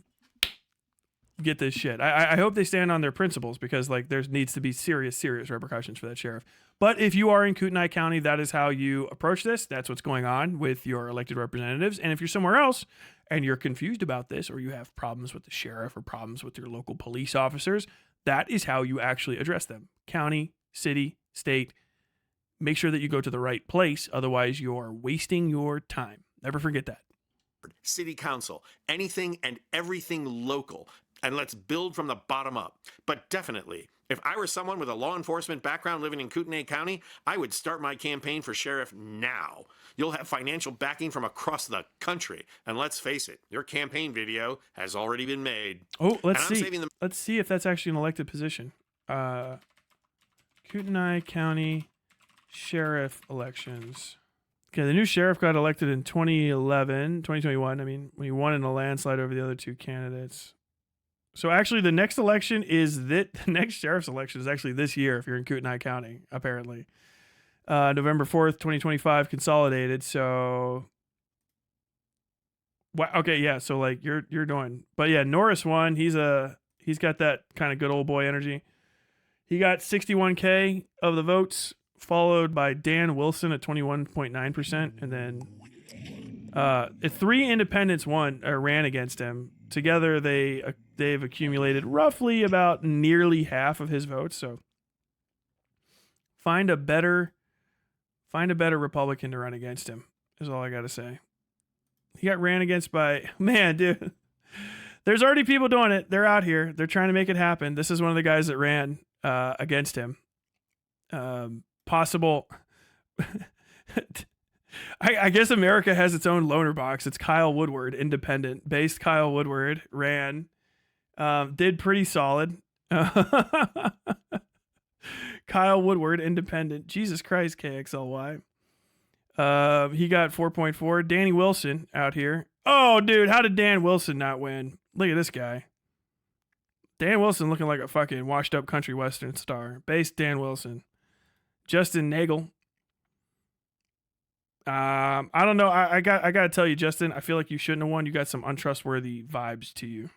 get this shit. I hope they stand on their principles, because like there needs to be serious repercussions for that sheriff. But if you are in Kootenai County, that is how you approach this. That's what's going on with your elected representatives. And if you're somewhere else and you're confused about this, or you have problems with the sheriff or problems with your local police officers, that is how you actually address them. County, city, state. Make sure that you go to the right place. Otherwise, you're wasting your time. Never forget that. City council, anything and everything local. And let's build from the bottom up. But definitely, if I were someone with a law enforcement background living in Kootenai County, I would start my campaign for sheriff now. You'll have financial backing from across the country. And let's face it, your campaign video has already been made. Oh, let's see. Let's see if that's actually an elected position. Kootenai County sheriff elections. Okay, the new sheriff got elected in 2021. I mean, when he won in a landslide over the other 2 candidates. So actually, the next election is the next sheriff's election is actually this year if you're in Kootenai County, apparently. November 4th, 2025, consolidated. So Wow. Okay, yeah. So like you're doing, but yeah, Norris won. He's got that kind of good old boy energy. He got 61K of the votes, followed by Dan Wilson at 21.9%, and then 3 independents ran against him. Together, they've accumulated roughly about nearly half of his votes. So find a better Republican to run against him is all I got to say. He got ran against by, man, dude. There's already people doing it. They're out here. They're trying to make it happen. This is one of the guys that ran against him. Possible. I guess America has its own loaner box. It's Kyle Woodward, independent. Based Kyle Woodward ran. Did pretty solid. Kyle Woodward, independent. Jesus Christ, KXLY. He got 4.4. Danny Wilson out here. Oh, dude, how did Dan Wilson not win? Look at this guy. Dan Wilson looking like a fucking washed up country western star. Based Dan Wilson. Justin Nagel. I don't know. I gotta tell you, Justin, I feel like you shouldn't have won. You got some untrustworthy vibes to you,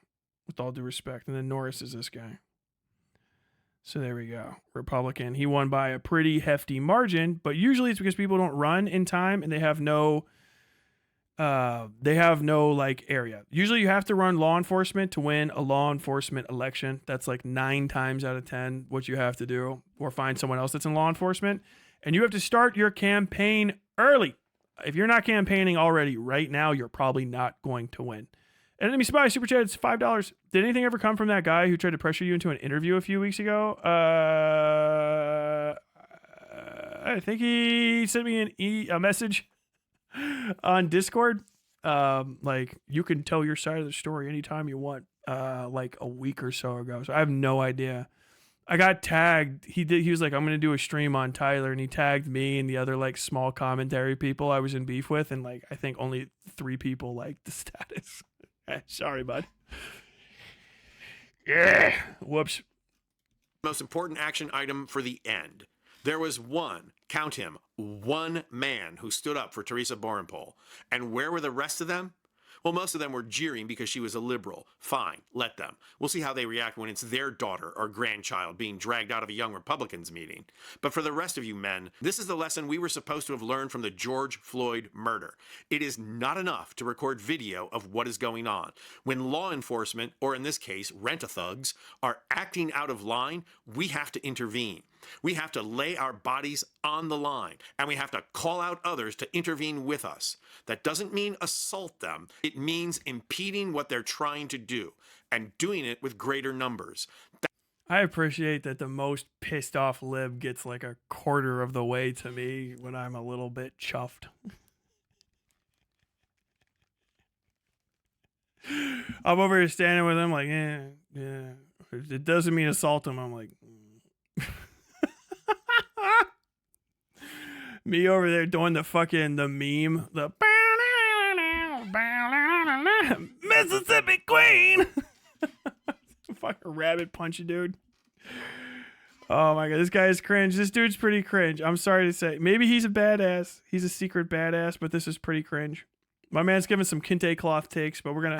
with all due respect. And then Norris is this guy. So there we go. Republican. He won by a pretty hefty margin, but usually it's because people don't run in time and they have no like area. Usually you have to run law enforcement to win a law enforcement election. That's like 9 times out of 10 what you have to do, or find someone else that's in law enforcement. And you have to start your campaign early. If you're not campaigning already right now, you're probably not going to win. And Enemy Spy Super Chat, it's $5. Did anything ever come from that guy who tried to pressure you into an interview a few weeks ago? I think he sent me a message on Discord. Like, you can tell your side of the story anytime you want. Like a week or so ago. So I have no idea. I got tagged. He was like, I'm going to do a stream on Tyler, and he tagged me and the other like small commentary people I was in beef with, and like I think only 3 people liked the status. Sorry, bud. Yeah. Whoops. Most important action item for the end. There was one, count him, one man who stood up for Teresa Borenpol. And where were the rest of them? Well, most of them were jeering because she was a liberal. Fine, let them. We'll see how they react when it's their daughter or grandchild being dragged out of a young Republicans meeting. But for the rest of you men, this is the lesson we were supposed to have learned from the George Floyd murder. It is not enough to record video of what is going on. When law enforcement, or in this case, rent-a-thugs, are acting out of line, we have to intervene. We have to lay our bodies on the line, and we have to call out others to intervene with us. That doesn't mean assault them. It means impeding what they're trying to do, and doing it with greater numbers. I appreciate that the most pissed off lib gets like a quarter of the way to me when I'm a little bit chuffed. I'm over here standing with him like, yeah. It doesn't mean assault him. I'm like... Me over there doing the meme, the Mississippi Queen. Fucking rabbit punch, dude. Oh my god, this guy is cringe. This dude's pretty cringe. I'm sorry to say. Maybe he's a badass. He's a secret badass, but this is pretty cringe. My man's giving some kente cloth takes, but we're gonna.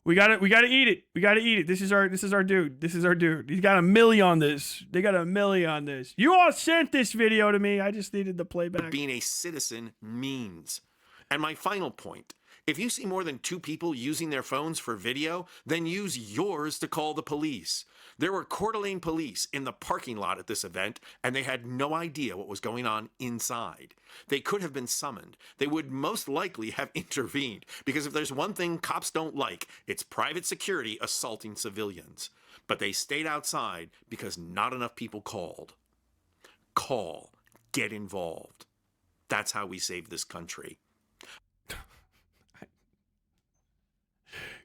We gotta eat it. We gotta eat it. This is our dude. This is our dude. He's got $1 million on this. They got $1 million on this. You all sent this video to me. I just needed the playback. Being a citizen means. And my final point. If you see more than 2 people using their phones for video, then use yours to call the police. There were Coeur d'Alene police in the parking lot at this event, and they had no idea what was going on inside. They could have been summoned. They would most likely have intervened, because if there's one thing cops don't like, it's private security assaulting civilians. But they stayed outside because not enough people called. Call. Get involved. That's how we save this country.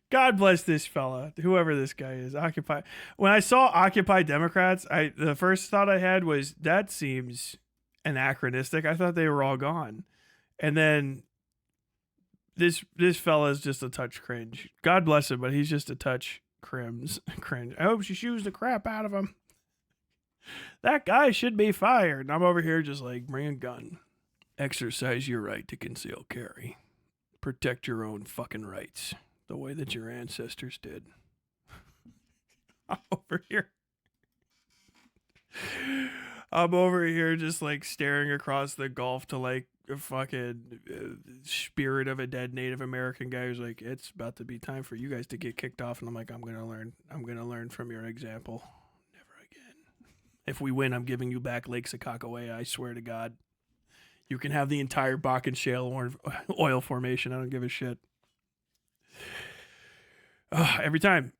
God bless this fella, whoever this guy is. Occupy. When I saw Occupy Democrats, the first thought I had was, that seems anachronistic. I thought they were all gone. And then this fella is just a touch cringe. God bless him, but he's just a touch cringe. I hope she shoos the crap out of him. That guy should be fired. And I'm over here just like, bring a gun. Exercise your right to conceal carry. protect your own fucking rights the way that your ancestors did. I'm over here just like staring across the Gulf to like a fucking spirit of a dead Native American guy who's like, it's about to be time for you guys to get kicked off. And I'm like, I'm going to learn from your example. Never again. If we win, I'm giving you back Lake Sakakawea. I swear to God. You can have the entire Bakken Shale oil formation. I don't give a shit. Every time.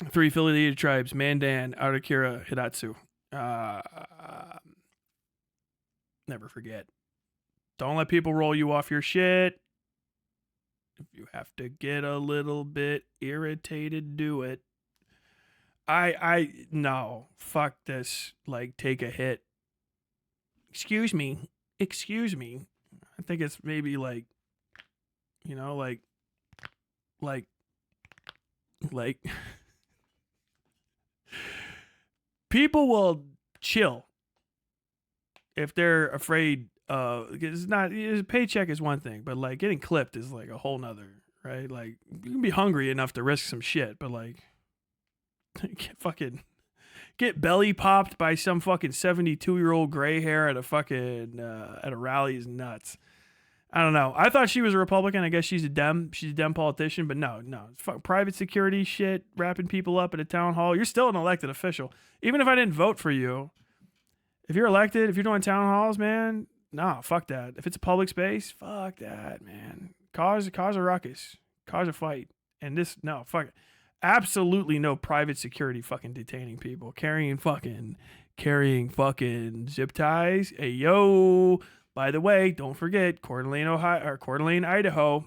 3 affiliated tribes: Mandan, Arakira, Hidatsu. Never forget. Don't let people roll you off your shit. If you have to get a little bit irritated, do it. No, fuck this. Like, take a hit. Excuse me. I think it's maybe like, you know, like people will chill if they're afraid. It's not, a paycheck is one thing, but like getting clipped is like a whole nother, right? Like, you can be hungry enough to risk some shit, but like, get belly popped by some fucking 72-year-old gray hair at a fucking at a rally is nuts. I don't know. I thought she was a Republican. I guess she's a Dem. She's a Dem politician, but no. It's private security shit, wrapping people up at a town hall. You're still an elected official. Even if I didn't vote for you, if you're elected, if you're doing town halls, man, no, fuck that. If it's a public space, fuck that, man. Cause a ruckus. Cause a fight. And this, no, fuck it. Absolutely no private security fucking detaining people. Carrying fucking zip ties. Hey, yo. By the way, don't forget, Coeur d'Alene, Idaho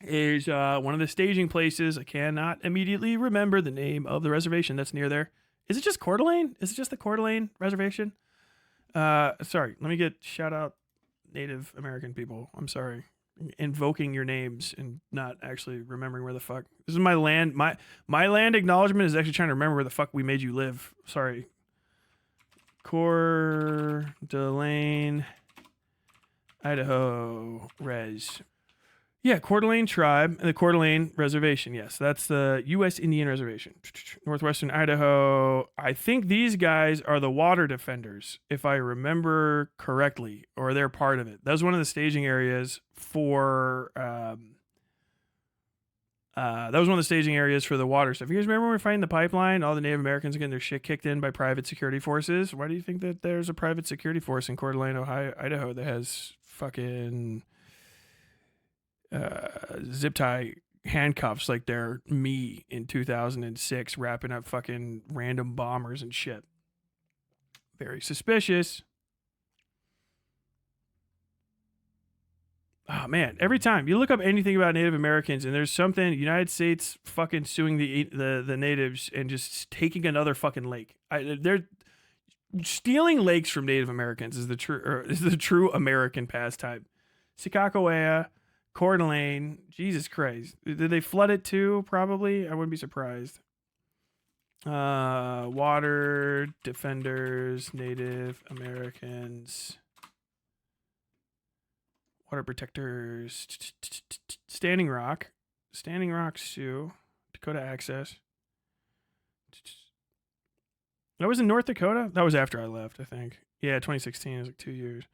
is one of the staging places. I cannot immediately remember the name of the reservation that's near there. Is it just Coeur d'Alene? Is it just the Coeur d'Alene reservation? Sorry, let me get shout out Native American people. I'm sorry. Invoking your names and not actually remembering where the fuck. This is my land. My land acknowledgement is actually trying to remember where the fuck we made you live. Sorry. Coeur d'Alene, Idaho, res. Yeah, Coeur d'Alene tribe and the Coeur d'Alene reservation. Yes, that's the U.S. Indian Reservation. Northwestern Idaho. I think these guys are the water defenders, if I remember correctly, or they're part of it. That was one of the staging areas for. That was one of the staging areas for the water stuff. You guys remember when we were fighting the pipeline? All the Native Americans getting their shit kicked in by private security forces. Why do you think that there's a private security force in Coeur d'Alene, Idaho, that has fucking zip tie handcuffs like they're me in 2006 wrapping up fucking random bombers and shit? Very suspicious. Oh man, every time you look up anything about Native Americans and there's something, United States fucking suing the natives and just taking another fucking lake. They're stealing lakes from Native Americans is the true American pastime. Sakakawea, Coeur d'Alene, Jesus Christ. Did they flood it too? Probably. I wouldn't be surprised. Water defenders, Native Americans, water protectors, Standing Rock Sioux, Dakota Access. That was in North Dakota? That was after I left, I think. Yeah, 2016. It was like 2 years.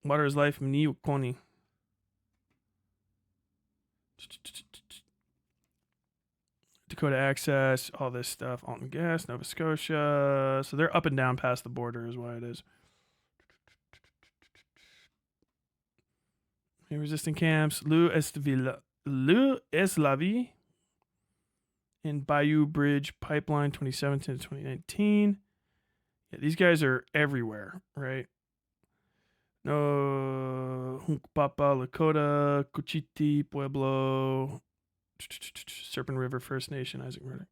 Water is Life, corny. Dakota Access, all this stuff. Alton Gas, Nova Scotia. So they're up and down past the border is why it is. Resistant camps. Lou Eslavie in Bayou Bridge Pipeline 2017 to 2019. Yeah, these guys are everywhere, right? No, Hunkpapa, Lakota, Cochiti, Pueblo, Serpent River First Nation, Isaac Murdoch.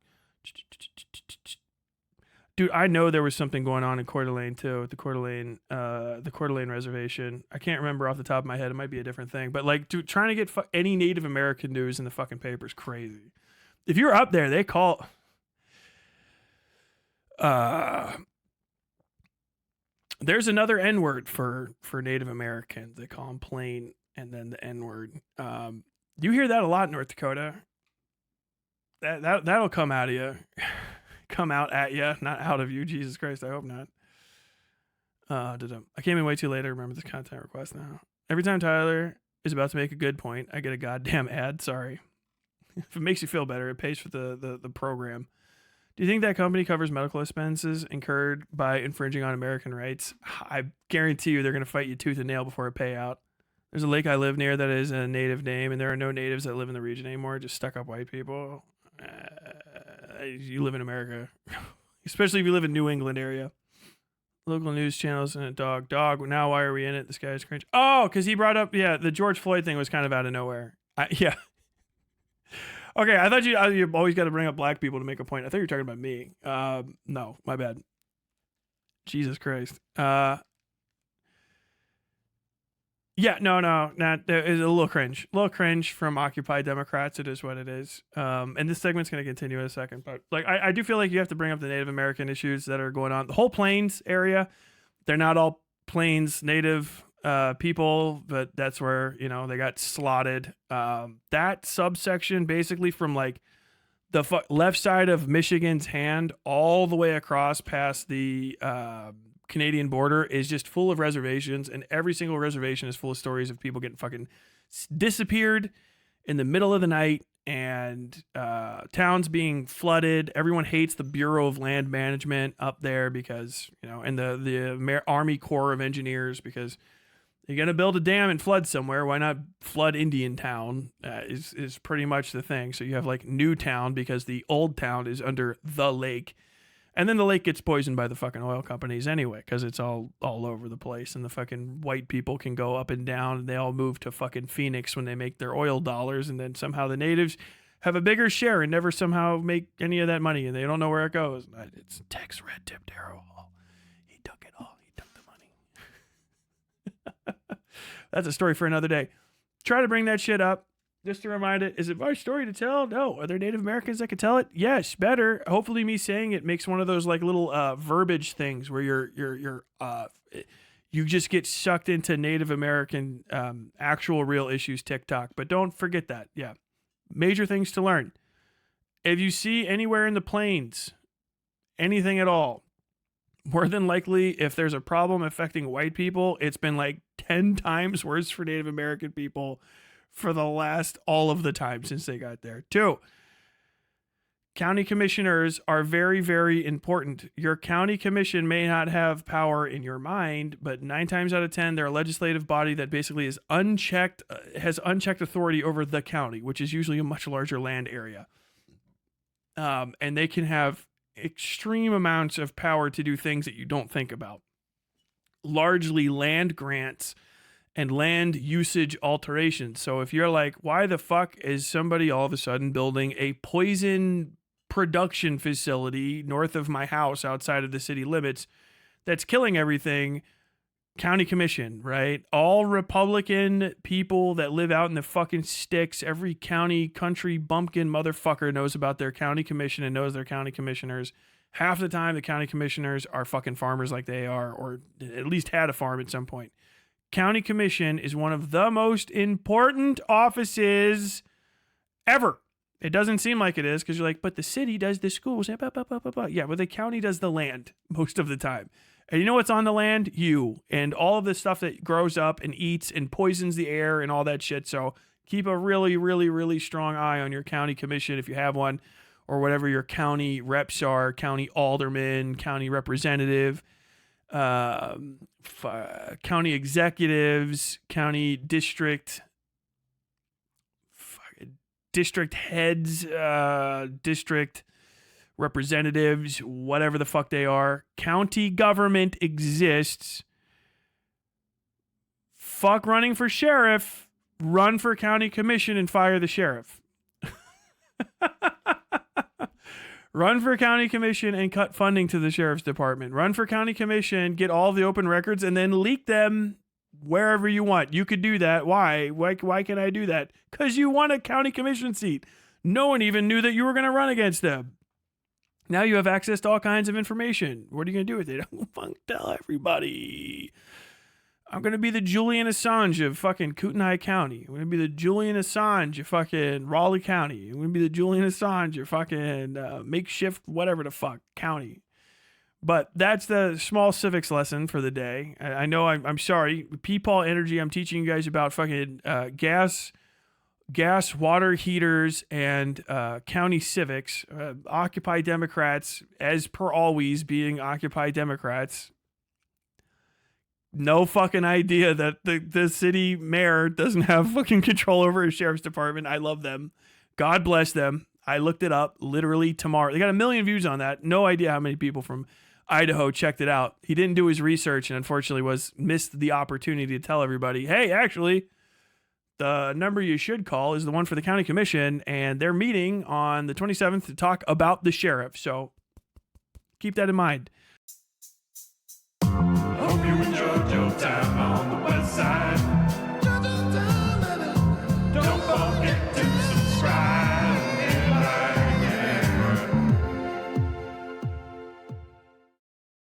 Dude, I know there was something going on in Coeur d'Alene too, at the Coeur d'Alene reservation. I can't remember off the top of my head. It might be a different thing, but like, dude, trying to get any Native American news in the fucking paper is crazy. If you're up there, they call. There's another N-word for Native Americans. They call them plain and then the N-word. You hear that a lot in North Dakota. That'll come out of you. Come out at you, not out of you. Jesus Christ, I hope not. I came in way too late. I remember this content request now. Every time Tyler is about to make a good point, I get a goddamn ad. Sorry. If it makes you feel better, it pays for the program. Do you think that company covers medical expenses incurred by infringing on American rights? I guarantee you they're going to fight you tooth and nail before a payout. There's a lake I live near that is a native name, and there are no natives that live in the region anymore, just stuck up white people. You live in America, especially if you live in New England area. Local news channels and a dog. Now why are we in it? This guy's cringe. Oh, because he brought up, the George Floyd thing was kind of out of nowhere. Yeah. Okay, I thought you always got to bring up black people to make a point. I thought you were talking about me. No, my bad. Jesus Christ. Yeah, no, it's a little cringe. A little cringe from Occupy Democrats. It is what it is. And this segment's going to continue in a second. But like, I do feel like you have to bring up the Native American issues that are going on. The whole Plains area, they're not all Plains Native people, but that's where, they got slotted. That subsection basically from like the left side of Michigan's hand all the way across past the Canadian border is just full of reservations, and every single reservation is full of stories of people getting fucking disappeared in the middle of the night, and towns being flooded. Everyone hates the Bureau of Land Management up there because, and the Army Corps of Engineers, because you're going to build a dam and flood somewhere. Why not flood Indian Town is pretty much the thing. So you have like New Town because the old town is under the lake. And then the lake gets poisoned by the fucking oil companies anyway, because it's all over the place, and the fucking white people can go up and down, and they all move to fucking Phoenix when they make their oil dollars, and then somehow the natives have a bigger share and never somehow make any of that money, and they don't know where it goes. It's Tex Red Tip Darrow. He took it all. He took the money. That's a story for another day. Try to bring that shit up. Just to remind it, is it my story to tell? No. Are there Native Americans that could tell it? Yes, better. Hopefully me saying it makes one of those like little verbiage things where you just get sucked into Native American actual real issues TikTok. But don't forget that. Yeah. Major things to learn. If you see anywhere in the plains, anything at all, more than likely, if there's a problem affecting white people, it's been like 10 times worse for Native American people for the last all of the time since they got there. 2, county commissioners are very, very important. Your county commission may not have power in your mind, but 9 times out of 10, they're a legislative body that basically is unchecked, has unchecked authority over the county, which is usually a much larger land area. And they can have extreme amounts of power to do things that you don't think about. Largely land grants and land usage alterations. So if you're like, why the fuck is somebody all of a sudden building a poison production facility north of my house outside of the city limits that's killing everything? County commission, right? All Republican people that live out in the fucking sticks, every county, country, bumpkin motherfucker knows about their county commission and knows their county commissioners. Half the time the county commissioners are fucking farmers like they are, or at least had a farm at some point. County commission is one of the most important offices ever. It doesn't seem like it is because you're like, but the city does the schools. Yeah, but the county does the land most of the time. And you know what's on the land? You. And all of the stuff that grows up and eats and poisons the air and all that shit. So keep a really, really, really strong eye on your county commission if you have one, or whatever your county reps are, county alderman, county representative, county executives, county district heads, district representatives, whatever the fuck they are. County government exists. Fuck running for sheriff. Run for county commission and fire the sheriff. Run for county commission and cut funding to the sheriff's department. Run for county commission, get all the open records, and then leak them wherever you want. You could do that. Why? Why can I do that? Because you won a county commission seat. No one even knew that you were going to run against them. Now you have access to all kinds of information. What are you going to do with it? Tell everybody. I'm going to be the Julian Assange of fucking Kootenai County. I'm going to be the Julian Assange of fucking Raleigh County. I'm going to be the Julian Assange of fucking makeshift whatever the fuck county. But that's the small civics lesson for the day. I know I'm sorry. Peepaw Energy, I'm teaching you guys about fucking gas, water heaters, and county civics. Occupy Democrats, as per always, being Occupy Democrats. No fucking idea that the city mayor doesn't have fucking control over his sheriff's department. I love them. God bless them. I looked it up literally tomorrow. They got 1 million views on that. No idea how many people from Idaho checked it out. He didn't do his research and unfortunately missed the opportunity to tell everybody, hey, actually, the number you should call is the one for the county commission, and they're meeting on the 27th to talk about the sheriff. So keep that in mind. Hope you enjoyed your time on the Westside.